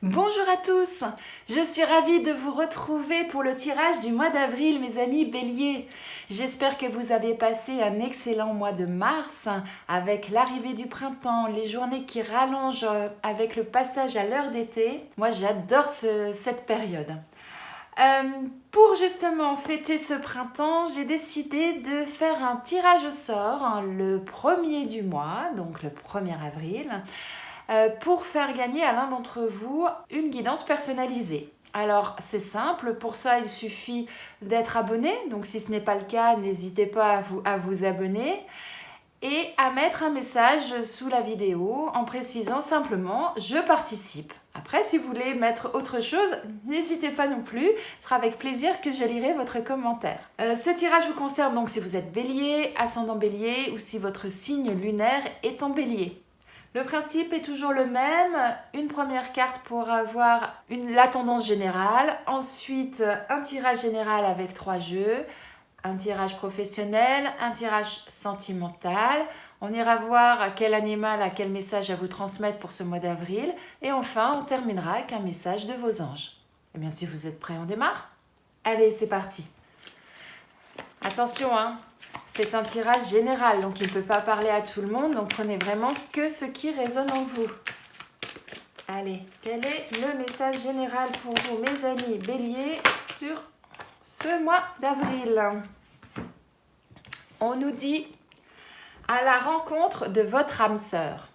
Bonjour à tous, je suis ravie de vous retrouver pour le tirage du mois d'avril, mes amis béliers. J'espère que vous avez passé un excellent mois de mars avec l'arrivée du printemps, les journées qui rallongent avec le passage à l'heure d'été. Moi j'adore cette période. Pour justement fêter ce printemps, j'ai décidé de faire un tirage au sort le 1er du mois, donc le 1er avril, pour faire gagner à l'un d'entre vous une guidance personnalisée. Alors c'est simple, pour ça il suffit d'être abonné, donc si ce n'est pas le cas, n'hésitez pas à vous abonner et à mettre un message sous la vidéo en précisant simplement « Je participe ». Après, si vous voulez mettre autre chose, n'hésitez pas non plus, ce sera avec plaisir que je lirai votre commentaire. Ce tirage vous concerne donc si vous êtes bélier, ascendant bélier ou si votre signe lunaire est en bélier. Le principe est toujours le même, une première carte pour avoir la tendance générale, ensuite un tirage général avec 3 jeux, un tirage professionnel, un tirage sentimental. On ira voir quel animal a quel message à vous transmettre pour ce mois d'avril. Et enfin, on terminera avec un message de vos anges. Eh bien, si vous êtes prêts, on démarre. Allez, c'est parti. Attention, c'est un tirage général, donc il ne peut pas parler à tout le monde. Donc prenez vraiment que ce qui résonne en vous. Allez, quel est le message général pour vous, mes amis béliers, sur ce mois d'avril? On nous dit à la rencontre de votre âme sœur.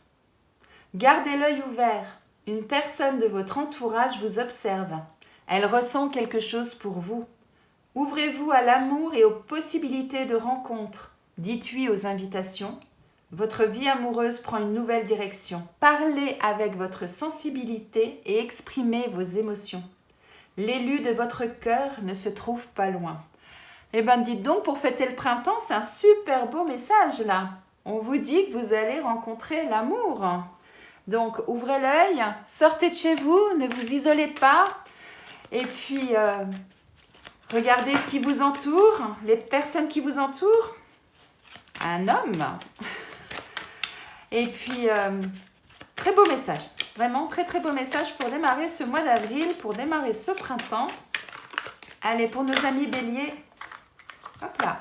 Gardez l'œil ouvert. Une personne de votre entourage vous observe. Elle ressent quelque chose pour vous. Ouvrez-vous à l'amour et aux possibilités de rencontre. Dites oui aux invitations. Votre vie amoureuse prend une nouvelle direction. Parlez avec votre sensibilité et exprimez vos émotions. L'élu de votre cœur ne se trouve pas loin. Eh bien, dites donc, pour fêter le printemps, c'est un super beau message là. On vous dit que vous allez rencontrer l'amour. Donc, ouvrez l'œil, sortez de chez vous, ne vous isolez pas. Et puis, regardez ce qui vous entoure, les personnes qui vous entourent. Un homme. Et puis, très beau message. Vraiment, très très beau message pour démarrer ce mois d'avril, pour démarrer ce printemps. Allez, pour nos amis béliers. Hop là.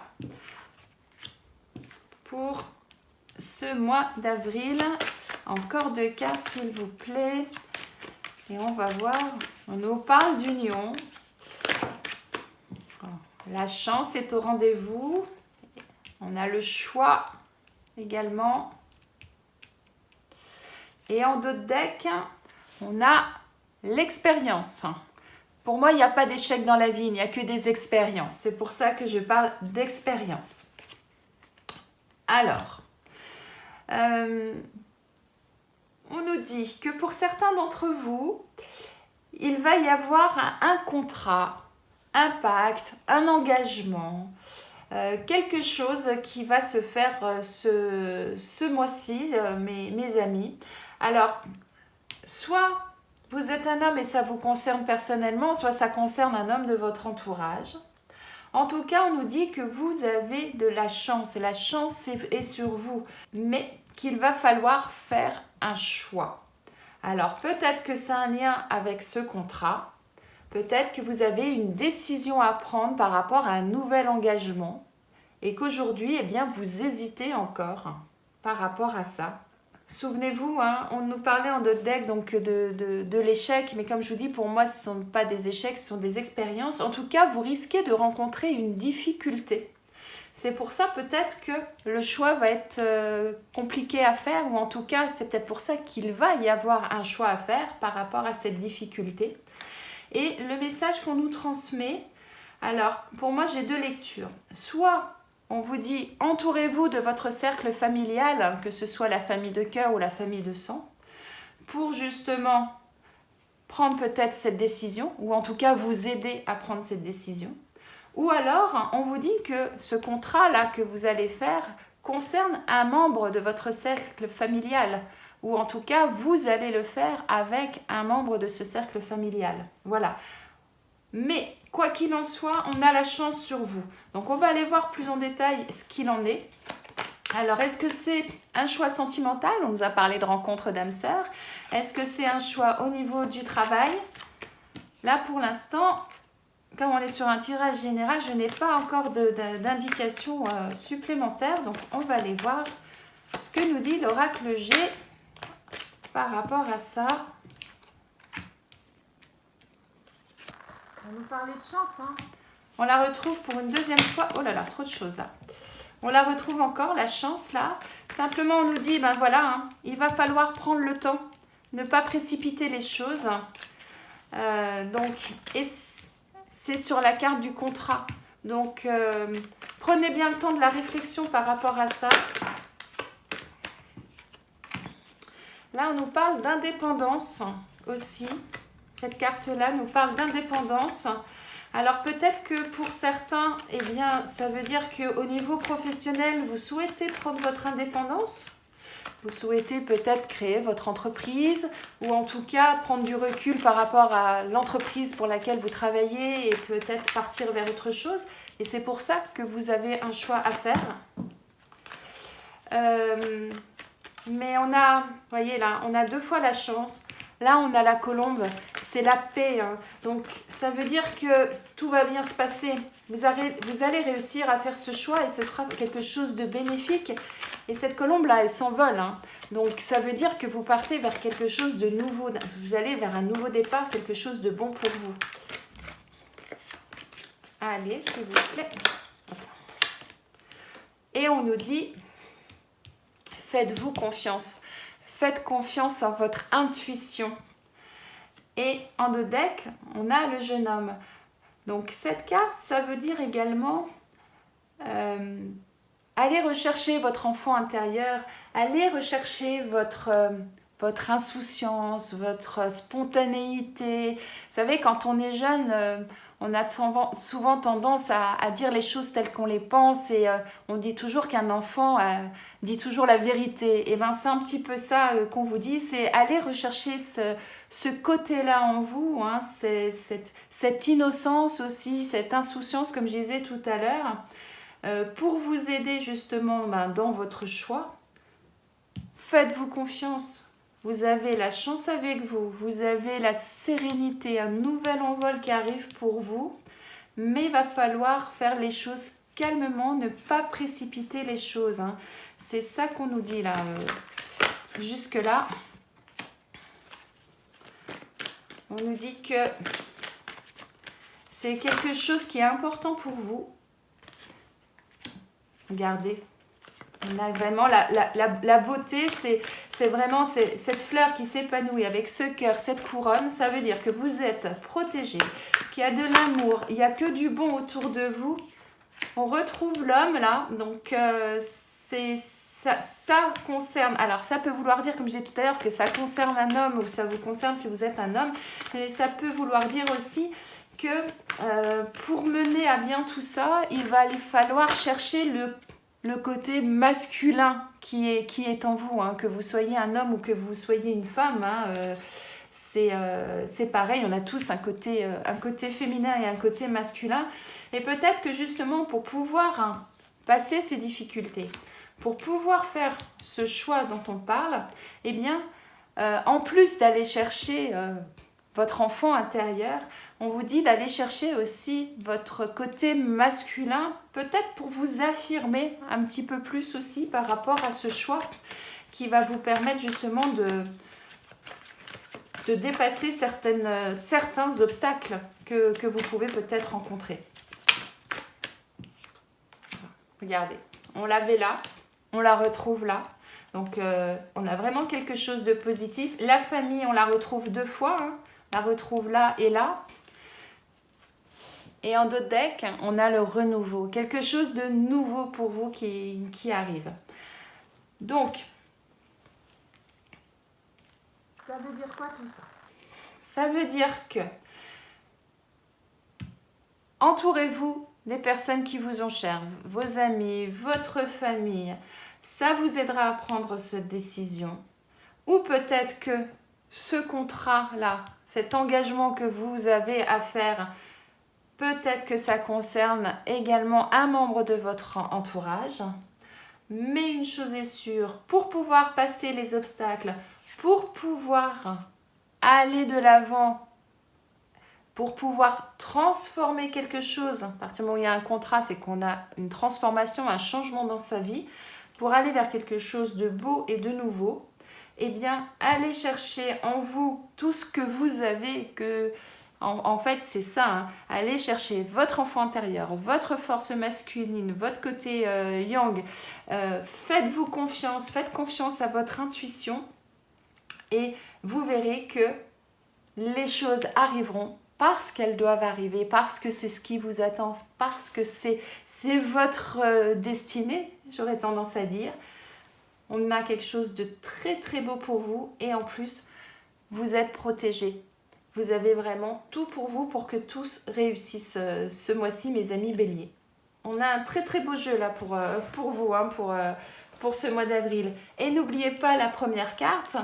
Pour ce mois d'avril, encore 2 cartes s'il vous plaît. Et on va voir, on nous parle d'union. La chance est au rendez-vous. On a le choix également. Et en dos de deck, on a l'expérience. Pour moi, il n'y a pas d'échec dans la vie, il n'y a que des expériences. C'est pour ça que je parle d'expérience. Alors, on nous dit que pour certains d'entre vous, il va y avoir un contrat, un pacte, un engagement, quelque chose qui va se faire ce mois-ci, mes amis. Alors, soit vous êtes un homme et ça vous concerne personnellement, soit ça concerne un homme de votre entourage. En tout cas, on nous dit que vous avez de la chance et la chance est sur vous, mais qu'il va falloir faire un choix. Alors, peut-être que c'est un lien avec ce contrat, peut-être que vous avez une décision à prendre par rapport à un nouvel engagement et qu'aujourd'hui, eh bien, vous hésitez encore par rapport à ça. Souvenez-vous, on nous parlait en d'autres decks donc de l'échec, mais comme je vous dis, pour moi, ce ne sont pas des échecs, ce sont des expériences. En tout cas, vous risquez de rencontrer une difficulté. C'est pour ça peut-être que le choix va être compliqué à faire, ou en tout cas, c'est peut-être pour ça qu'il va y avoir un choix à faire par rapport à cette difficulté. Et le message qu'on nous transmet, alors pour moi, j'ai 2 lectures. Soit on vous dit, entourez-vous de votre cercle familial, que ce soit la famille de cœur ou la famille de sang, pour justement prendre peut-être cette décision, ou en tout cas vous aider à prendre cette décision. Ou alors, on vous dit que ce contrat-là que vous allez faire concerne un membre de votre cercle familial, ou en tout cas, vous allez le faire avec un membre de ce cercle familial. Voilà. Mais, quoi qu'il en soit, on a la chance sur vous. Donc, on va aller voir plus en détail ce qu'il en est. Alors, est-ce que c'est un choix sentimental? On nous a parlé de rencontre d'âme sœur. Est-ce que c'est un choix au niveau du travail? Là, pour l'instant, comme on est sur un tirage général, je n'ai pas encore d'indication supplémentaire. Donc, on va aller voir ce que nous dit l'oracle G par rapport à ça. On va nous parler de chance, hein. On la retrouve pour une deuxième fois. Oh là là, trop de choses là. On la retrouve encore, la chance là. Simplement, on nous dit, ben voilà, hein, il va falloir prendre le temps, ne pas précipiter les choses. Donc, et c'est sur la carte du contrat. Donc, prenez bien le temps de la réflexion par rapport à ça. Là, on nous parle d'indépendance aussi. Cette carte-là nous parle d'indépendance. Alors peut-être que pour certains, eh bien, ça veut dire qu'au niveau professionnel, vous souhaitez prendre votre indépendance. Vous souhaitez peut-être créer votre entreprise ou en tout cas prendre du recul par rapport à l'entreprise pour laquelle vous travaillez et peut-être partir vers autre chose. Et c'est pour ça que vous avez un choix à faire. Mais on a, vous voyez là, on a deux fois la chance. Là, on a la colombe, c'est la paix. Hein. Donc, ça veut dire que tout va bien se passer. Vous allez réussir à faire ce choix et ce sera quelque chose de bénéfique. Et cette colombe-là, elle s'envole. Hein. Donc, ça veut dire que vous partez vers quelque chose de nouveau. Vous allez vers un nouveau départ, quelque chose de bon pour vous. Allez, s'il vous plaît. Et on nous dit, faites-vous confiance. Faites confiance en votre intuition. Et en deux decks, on a le jeune homme. Donc cette carte, ça veut dire également allez rechercher votre enfant intérieur, allez rechercher votre insouciance, votre spontanéité. Vous savez, quand on est jeune, on a souvent tendance à dire les choses telles qu'on les pense et on dit toujours qu'un enfant dit toujours la vérité. Et bien c'est un petit peu ça qu'on vous dit, c'est aller rechercher ce côté-là en vous, hein, cette innocence aussi, cette insouciance comme je disais tout à l'heure, pour vous aider justement dans votre choix. Faites-vous confiance. Vous avez la chance avec vous, vous avez la sérénité, un nouvel envol qui arrive pour vous, mais il va falloir faire les choses calmement, ne pas précipiter les choses. Hein. C'est ça qu'on nous dit là, jusque-là. On nous dit que c'est quelque chose qui est important pour vous. Regardez. On a vraiment la beauté, c'est vraiment cette fleur qui s'épanouit avec ce cœur, cette couronne. Ça veut dire que vous êtes protégé, qu'il y a de l'amour, il n'y a que du bon autour de vous. On retrouve l'homme là, donc ça concerne, alors ça peut vouloir dire, comme je disais tout à l'heure, que ça concerne un homme ou ça vous concerne si vous êtes un homme, mais ça peut vouloir dire aussi que pour mener à bien tout ça, il va aller falloir chercher le côté masculin qui est en vous, hein, que vous soyez un homme ou que vous soyez une femme, hein, c'est pareil, on a tous un côté féminin et un côté masculin. Et peut-être que justement pour pouvoir passer ces difficultés, pour pouvoir faire ce choix dont on parle, eh bien, en plus d'aller chercher votre enfant intérieur, on vous dit d'aller chercher aussi votre côté masculin, peut-être pour vous affirmer un petit peu plus aussi par rapport à ce choix qui va vous permettre justement de dépasser certains obstacles que vous pouvez peut-être rencontrer. Regardez, on l'avait là, on la retrouve là. Donc, on a vraiment quelque chose de positif. La famille, on la retrouve deux fois. Hein. On la retrouve là et là. Et en d'autres decks, on a le renouveau. Quelque chose de nouveau pour vous qui arrive. Donc, ça veut dire quoi tout ça? Ça veut dire que entourez-vous des personnes qui vous ont chères, vos amis, votre famille. Ça vous aidera à prendre cette décision. Ou peut-être que ce contrat-là, cet engagement que vous avez à faire, peut-être que ça concerne également un membre de votre entourage. Mais une chose est sûre, pour pouvoir passer les obstacles, pour pouvoir aller de l'avant, pour pouvoir transformer quelque chose, à partir du moment où il y a un contrat, c'est qu'on a une transformation, un changement dans sa vie, pour aller vers quelque chose de beau et de nouveau, eh bien, allez chercher en vous tout ce que vous avez, en fait, c'est ça, hein. Allez chercher votre enfant intérieur, votre force masculine, votre côté yang. Faites-vous confiance, faites confiance à votre intuition et vous verrez que les choses arriveront parce qu'elles doivent arriver, parce que c'est ce qui vous attend, parce que c'est votre destinée, j'aurais tendance à dire. On a quelque chose de très très beau pour vous et en plus, vous êtes protégés. Vous avez vraiment tout pour vous pour que tous réussissent ce mois-ci, mes amis béliers. On a un très très beau jeu là pour vous, hein, pour ce mois d'avril. Et n'oubliez pas la première carte.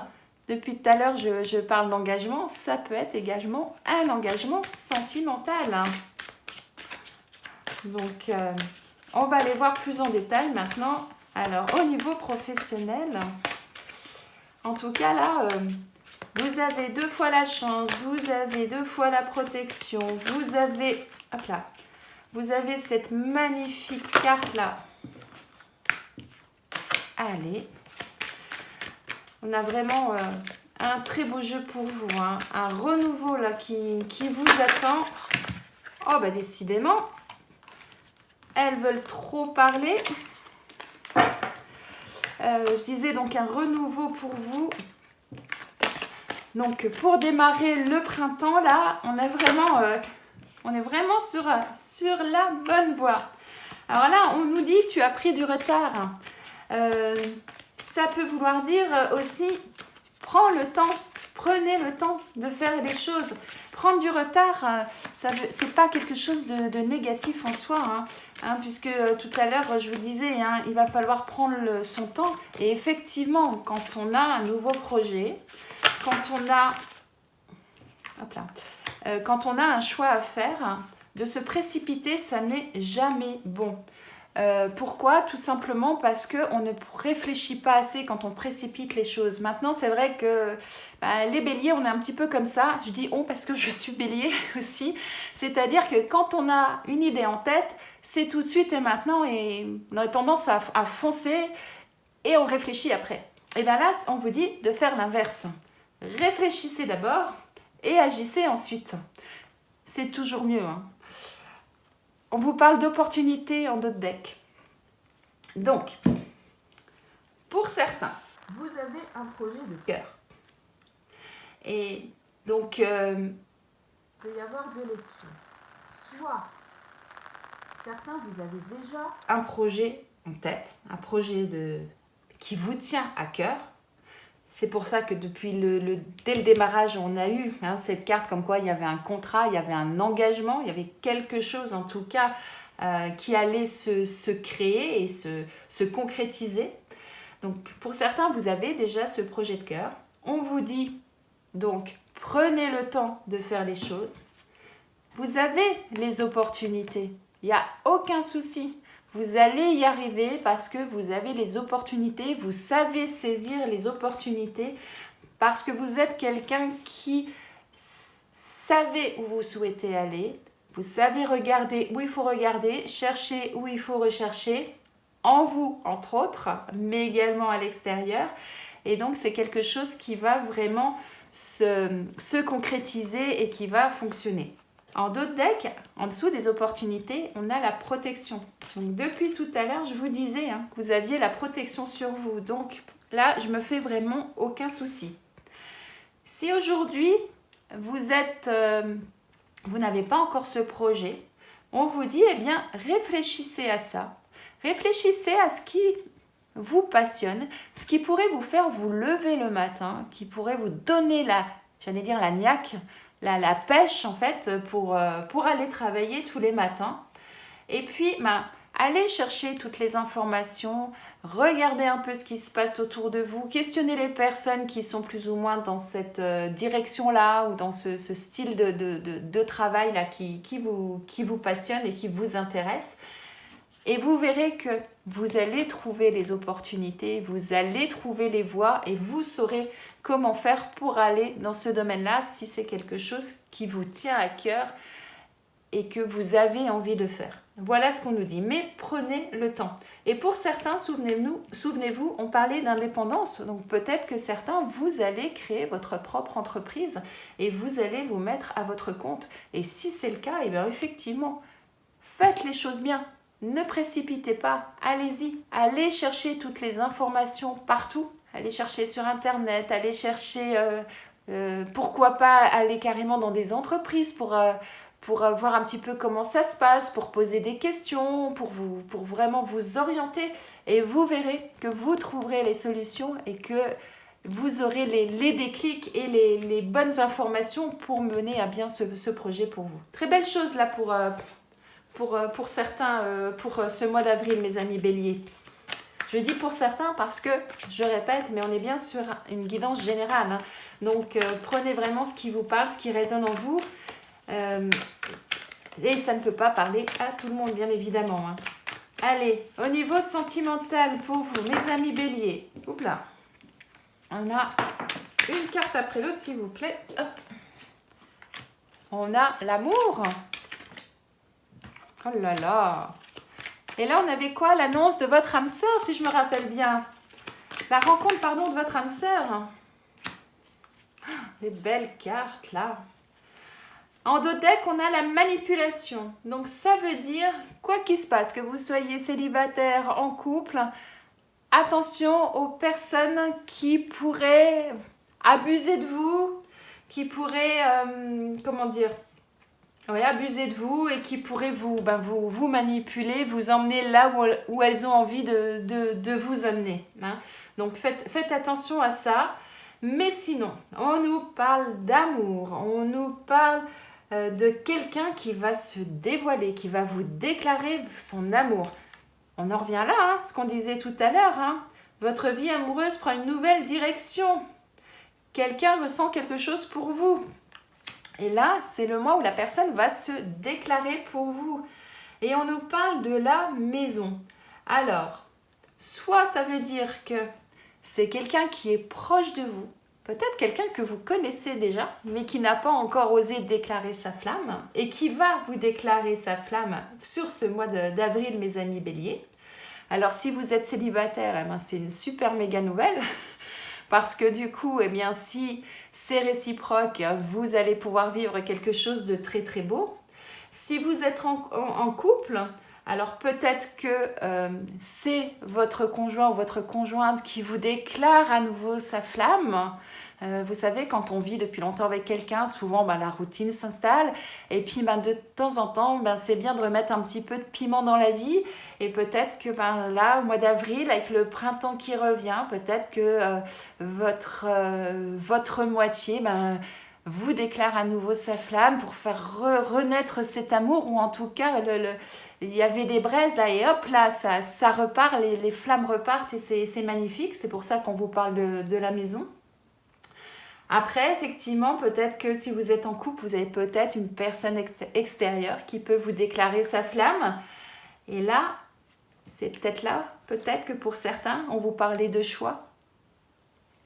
Depuis tout à l'heure, je parle d'engagement. Ça peut être également un engagement sentimental, hein. Donc, on va aller voir plus en détail maintenant. Alors, au niveau professionnel, en tout cas là, vous avez 2 fois la chance, vous avez 2 fois la protection, vous avez, hop là, vous avez cette magnifique carte là. Allez, on a vraiment un très beau jeu pour vous, hein. Un renouveau là qui vous attend. Oh bah décidément, elles veulent trop parler. Je disais donc un renouveau pour vous. Donc pour démarrer le printemps là, on est vraiment sur la bonne voie. Alors là, on nous dit tu as pris du retard. Ça peut vouloir dire aussi prends le temps, prenez le temps de faire les choses. Prendre du retard, c'est pas quelque chose de négatif en soi, hein, puisque tout à l'heure je vous disais, hein, il va falloir prendre son temps. Et effectivement, quand on a un nouveau projet, quand on a un choix à faire, de se précipiter, ça n'est jamais bon. Pourquoi? Tout simplement parce qu'on ne réfléchit pas assez quand on précipite les choses. Maintenant, c'est vrai que les béliers, on est un petit peu comme ça. Je dis on parce que je suis bélier aussi. C'est-à-dire que quand on a une idée en tête, c'est tout de suite et maintenant. Et on a tendance à foncer et on réfléchit après. Et bien là, on vous dit de faire l'inverse. Réfléchissez d'abord et agissez ensuite. C'est toujours mieux, hein. On vous parle d'opportunités en d'autres decks. Donc, pour certains, vous avez un projet de cœur. Et donc, il peut y avoir deux lectures. Soit, certains, vous avez déjà un projet en tête, un projet qui vous tient à cœur. C'est pour ça que depuis dès le démarrage, on a eu cette carte comme quoi il y avait un contrat, il y avait un engagement, il y avait quelque chose en tout cas qui allait se créer et se concrétiser. Donc pour certains, vous avez déjà ce projet de cœur. On vous dit donc prenez le temps de faire les choses. Vous avez les opportunités, il n'y a aucun souci. Vous allez y arriver parce que vous avez les opportunités, vous savez saisir les opportunités parce que vous êtes quelqu'un qui savez où vous souhaitez aller, vous savez regarder où il faut regarder, chercher où il faut rechercher, en vous entre autres, mais également à l'extérieur. Et donc c'est quelque chose qui va vraiment se concrétiser et qui va fonctionner. En d'autres decks, en dessous des opportunités, on a la protection. Donc depuis tout à l'heure, je vous disais que vous aviez la protection sur vous. Donc là, je me fais vraiment aucun souci. Si aujourd'hui, vous n'avez pas encore ce projet, on vous dit, eh bien, réfléchissez à ça. Réfléchissez à ce qui vous passionne, ce qui pourrait vous faire vous lever le matin, qui pourrait vous donner la niaque, la pêche en fait pour aller travailler tous les matins. Et puis allez chercher toutes les informations, regardez un peu ce qui se passe autour de vous, questionnez les personnes qui sont plus ou moins dans cette direction-là ou dans ce style de travail là qui vous passionne et qui vous intéresse. Et vous verrez que vous allez trouver les opportunités, vous allez trouver les voies et vous saurez comment faire pour aller dans ce domaine-là si c'est quelque chose qui vous tient à cœur et que vous avez envie de faire. Voilà ce qu'on nous dit, mais prenez le temps. Et pour certains, souvenez-vous, on parlait d'indépendance, donc peut-être que certains, vous allez créer votre propre entreprise et vous allez vous mettre à votre compte. Et si c'est le cas, et bien effectivement, faites les choses bien. Ne précipitez pas, allez-y, allez chercher toutes les informations partout, allez chercher sur internet, allez chercher, pourquoi pas aller carrément dans des entreprises pour voir un petit peu comment ça se passe, pour poser des questions, pour vraiment vous orienter et vous verrez que vous trouverez les solutions et que vous aurez les déclics et les bonnes informations pour mener à bien ce projet pour vous. Très belle chose là pour certains, pour ce mois d'avril, mes amis béliers. Je dis pour certains parce que, je répète, mais on est bien sur une guidance générale. Hein. Donc, prenez vraiment ce qui vous parle, ce qui résonne en vous. Et ça ne peut pas parler à tout le monde, bien évidemment. Hein. Allez, au niveau sentimental pour vous, mes amis béliers. Oups là. On a une carte après l'autre, s'il vous plaît. Hop. On a l'amour. Oh là là. Et là, on avait quoi? L'annonce de votre âme sœur, si je me rappelle bien. La rencontre, pardon, de votre âme sœur. Des belles cartes, là. En dos deck, on a la manipulation. Donc, ça veut dire, quoi qu'il se passe, que vous soyez célibataire, en couple, attention aux personnes qui pourraient abuser de vous, qui pourraient, comment dire, oui, abuser de vous et qui pourraient vous manipuler, vous emmener là où elles ont envie de vous emmener. Hein. Donc, faites attention à ça. Mais sinon, on nous parle d'amour, on nous parle de quelqu'un qui va se dévoiler, qui va vous déclarer son amour. On en revient là, hein, ce qu'on disait tout à l'heure. Hein. Votre vie amoureuse prend une nouvelle direction. Quelqu'un ressent quelque chose pour vous. Et là, c'est le mois où la personne va se déclarer pour vous. Et on nous parle de la maison. Alors, soit ça veut dire que c'est quelqu'un qui est proche de vous, peut-être quelqu'un que vous connaissez déjà, mais qui n'a pas encore osé déclarer sa flamme, et qui va vous déclarer sa flamme sur ce mois d'avril, mes amis béliers. Alors, si vous êtes célibataire, eh ben, c'est une super méga nouvelle. Parce que du coup, eh bien, si c'est réciproque, vous allez pouvoir vivre quelque chose de très très beau. Si vous êtes en couple, alors peut-être que c'est votre conjoint ou votre conjointe qui vous déclare à nouveau sa flamme. Vous savez, quand on vit depuis longtemps avec quelqu'un, souvent la routine s'installe. Et puis de temps en temps, c'est bien de remettre un petit peu de piment dans la vie. Et peut-être que là, au mois d'avril, avec le printemps qui revient, peut-être que votre moitié vous déclare à nouveau sa flamme pour faire renaître cet amour. Ou en tout cas, il y avait des braises là et hop là, ça repart, les flammes repartent et c'est magnifique. C'est pour ça qu'on vous parle de la maison. Après, effectivement, peut-être que si vous êtes en couple, vous avez peut-être une personne extérieure qui peut vous déclarer sa flamme. Et là, c'est peut-être que pour certains, on vous parlait de choix.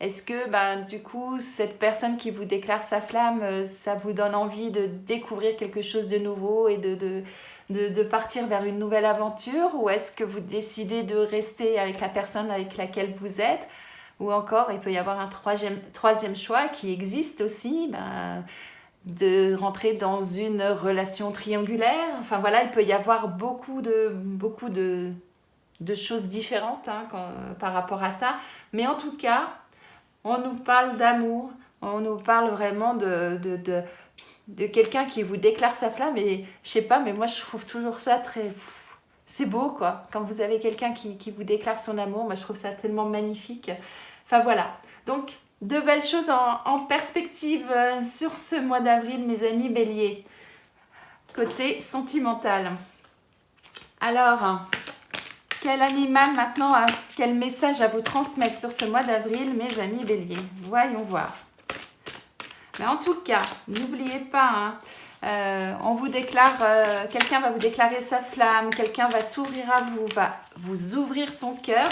Est-ce que, du coup, cette personne qui vous déclare sa flamme, ça vous donne envie de découvrir quelque chose de nouveau et de partir vers une nouvelle aventure? Ou est-ce que vous décidez de rester avec la personne avec laquelle vous êtes? Ou encore, il peut y avoir un troisième choix qui existe aussi, de rentrer dans une relation triangulaire. Enfin voilà, il peut y avoir beaucoup de choses différentes par rapport à ça. Mais en tout cas, on nous parle d'amour, on nous parle vraiment de quelqu'un qui vous déclare sa flamme. Et je sais pas, mais moi je trouve toujours ça très... C'est beau quoi, quand vous avez quelqu'un qui vous déclare son amour, moi je trouve ça tellement magnifique. Enfin voilà, donc de belles choses en perspective sur ce mois d'avril, mes amis béliers. Côté sentimental. Alors, quel animal maintenant, quel message à vous transmettre sur ce mois d'avril, mes amis béliers? Voyons voir. Mais en tout cas, n'oubliez pas, On vous déclare, quelqu'un va vous déclarer sa flamme, quelqu'un va s'ouvrir à vous, va vous ouvrir son cœur.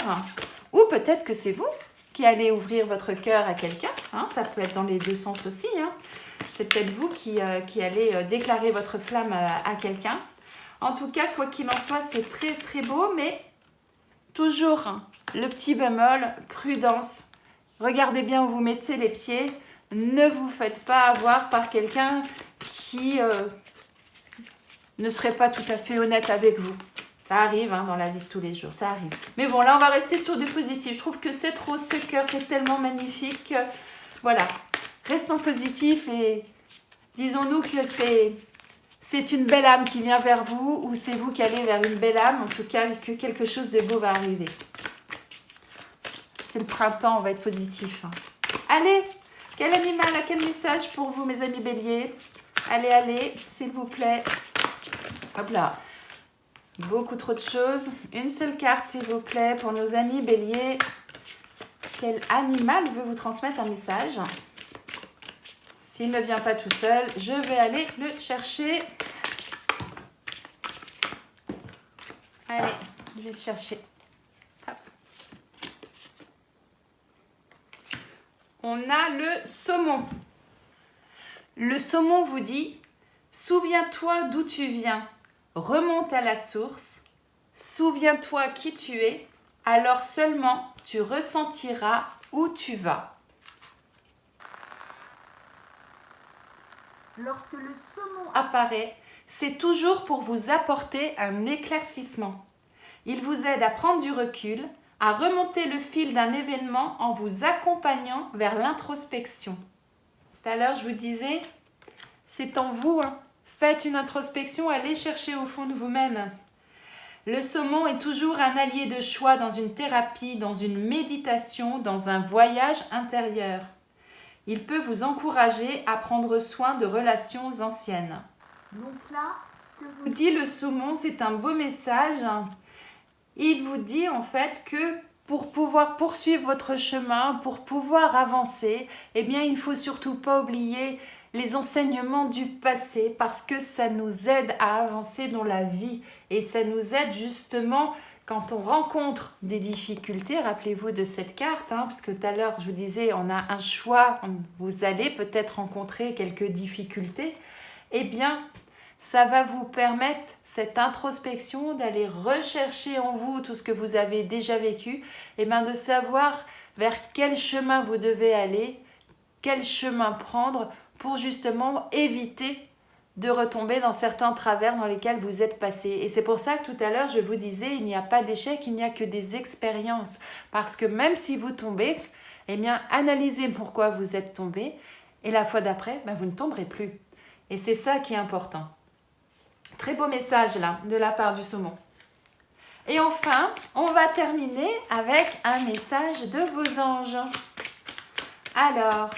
Ou peut-être que c'est vous qui allez ouvrir votre cœur à quelqu'un. Hein, ça peut être dans les deux sens aussi. Hein. C'est peut-être vous qui allez déclarer votre flamme à quelqu'un. En tout cas, quoi qu'il en soit, c'est très très beau, mais toujours le petit bémol, prudence. Regardez bien où vous mettez les pieds. Ne vous faites pas avoir par quelqu'un qui ne serait pas tout à fait honnête avec vous. Ça arrive dans la vie de tous les jours, ça arrive. Mais bon, là, on va rester sur du positif. Je trouve que cette rose, ce cœur, c'est tellement magnifique. Voilà, restons positifs et disons-nous que c'est une belle âme qui vient vers vous ou c'est vous qui allez vers une belle âme. En tout cas, que quelque chose de beau va arriver. C'est le printemps, on va être positif. Allez, quel animal a quel message pour vous, mes amis béliers? Allez, allez, s'il vous plaît. Hop là. Beaucoup trop de choses. Une seule carte, s'il vous plaît, pour nos amis béliers. Quel animal veut vous transmettre un message? S'il ne vient pas tout seul, je vais aller le chercher. Allez, je vais le chercher. Hop. On a le saumon. Le saumon vous dit, souviens-toi d'où tu viens, remonte à la source, souviens-toi qui tu es, alors seulement tu ressentiras où tu vas. Lorsque le saumon apparaît, c'est toujours pour vous apporter un éclaircissement. Il vous aide à prendre du recul, à remonter le fil d'un événement en vous accompagnant vers l'introspection. Tout à l'heure, je vous disais, c'est en vous. Faites une introspection, allez chercher au fond de vous-même. Le saumon est toujours un allié de choix dans une thérapie, dans une méditation, dans un voyage intérieur. Il peut vous encourager à prendre soin de relations anciennes. Donc là, ce que vous dit le saumon, c'est un beau message. Il vous dit en fait que pour pouvoir poursuivre votre chemin, pour pouvoir avancer, eh bien, il ne faut surtout pas oublier les enseignements du passé parce que ça nous aide à avancer dans la vie et ça nous aide justement quand on rencontre des difficultés. Rappelez-vous de cette carte, parce que tout à l'heure, je vous disais, on a un choix, vous allez peut-être rencontrer quelques difficultés. Eh bien, ça va vous permettre, cette introspection, d'aller rechercher en vous tout ce que vous avez déjà vécu, et bien de savoir vers quel chemin vous devez aller, quel chemin prendre pour justement éviter de retomber dans certains travers dans lesquels vous êtes passé. Et c'est pour ça que tout à l'heure, je vous disais, il n'y a pas d'échec, il n'y a que des expériences. Parce que même si vous tombez, eh bien, analysez pourquoi vous êtes tombé, et la fois d'après, vous ne tomberez plus. Et c'est ça qui est important. Très beau message là, de la part du saumon. Et enfin, on va terminer avec un message de vos anges. Alors,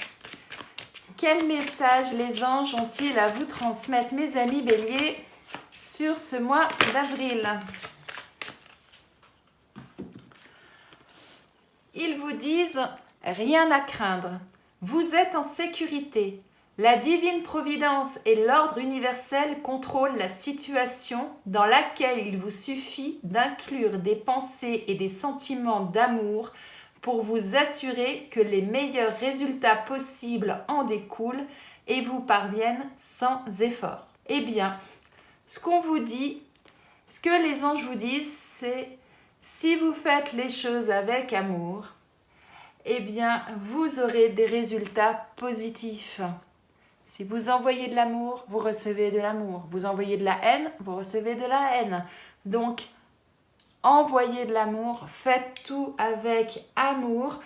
quel message les anges ont-ils à vous transmettre, mes amis béliers, sur ce mois d'avril? Ils vous disent « Rien à craindre, vous êtes en sécurité. La divine providence et l'ordre universel contrôlent la situation dans laquelle il vous suffit d'inclure des pensées et des sentiments d'amour pour vous assurer que les meilleurs résultats possibles en découlent et vous parviennent sans effort. » Eh bien, ce qu'on vous dit, ce que les anges vous disent, c'est si vous faites les choses avec amour, eh bien, vous aurez des résultats positifs. Si vous envoyez de l'amour, vous recevez de l'amour. Vous envoyez de la haine, vous recevez de la haine. Donc, envoyez de l'amour, faites tout avec amour.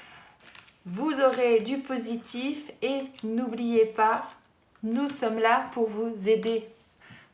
Vous aurez du positif et n'oubliez pas, nous sommes là pour vous aider.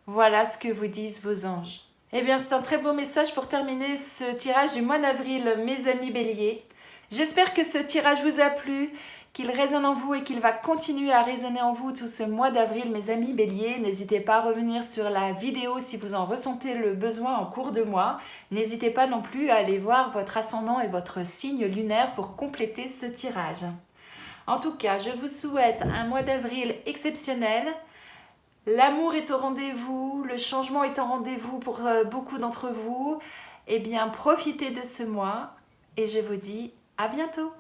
Voilà ce que vous disent vos anges. Eh bien, c'est un très beau message pour terminer ce tirage du mois d'avril, mes amis béliers. J'espère que ce tirage vous a plu, qu'il résonne en vous et qu'il va continuer à résonner en vous tout ce mois d'avril, mes amis béliers. N'hésitez pas à revenir sur la vidéo si vous en ressentez le besoin en cours de mois. N'hésitez pas non plus à aller voir votre ascendant et votre signe lunaire pour compléter ce tirage. En tout cas, je vous souhaite un mois d'avril exceptionnel. L'amour est au rendez-vous, le changement est au rendez-vous pour beaucoup d'entre vous. Eh bien, profitez de ce mois et je vous dis à bientôt.